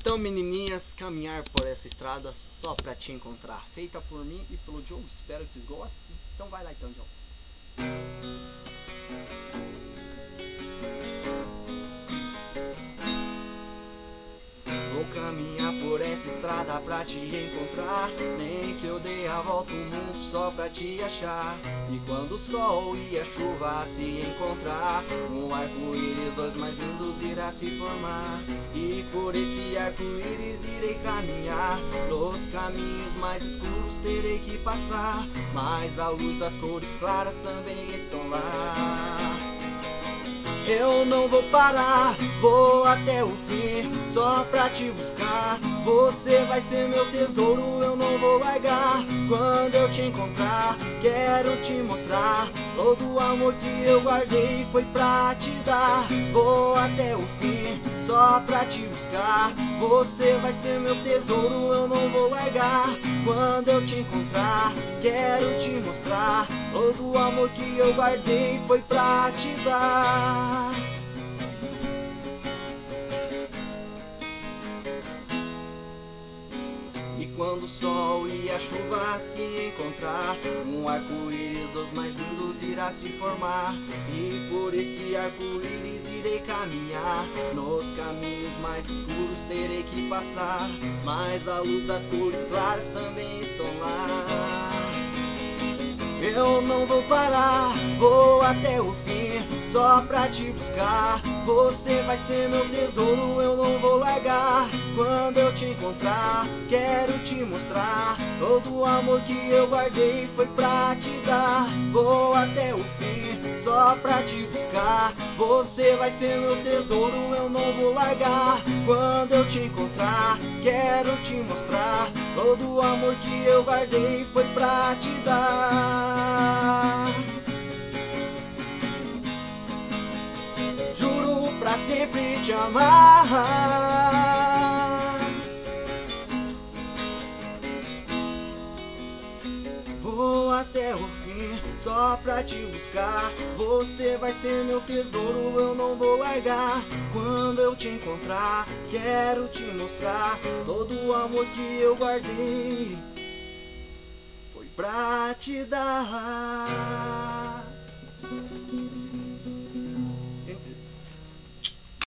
então, menininhas, caminhar por essa estrada só pra te encontrar. Feita por mim e pelo Joe, espero que vocês gostem. Então vai lá então, Joe. Vou caminhar por essa estrada pra te encontrar. Nem que eu dei a volta ao mundo só pra te achar. E quando o sol e a chuva se encontrar, um arco-íris, dois mais lindos irá se formar. E por esse arco-íris irei caminhar. Nos caminhos mais escuros terei que passar, mas a luz das cores claras também estão lá. Eu não vou parar, vou até o fim, só pra te buscar. Você vai ser meu tesouro, eu não vou largar. Quando eu te encontrar, quero te mostrar todo o amor que eu guardei foi pra te dar. Vou até o fim, só pra te buscar. Você vai ser meu tesouro, eu não vou largar. Quando eu te encontrar, quero te mostrar todo o amor que eu guardei foi pra te dar. E quando o sol e a chuva se encontrar, um arco-íris dos mais lindos irá se formar. E por esse arco-íris irei caminhar. Nos caminhos mais escuros terei que passar, mas a luz das cores claras também estão lá. Eu não vou parar, vou até o fim, só pra te buscar. Você vai ser meu tesouro, eu não vou largar. Quando eu te encontrar, quero te mostrar todo o amor que eu guardei foi pra te dar. Vou até o fim, só pra te buscar. Você vai ser meu tesouro, eu não vou largar. Quando eu te encontrar, quero te mostrar todo o amor que eu guardei foi pra te dar. Juro pra sempre te amar. Vou até o fim, só pra te buscar. Você vai ser meu tesouro, eu não vou largar. Quando eu te encontrar, quero te mostrar todo o amor que eu guardei foi pra te dar.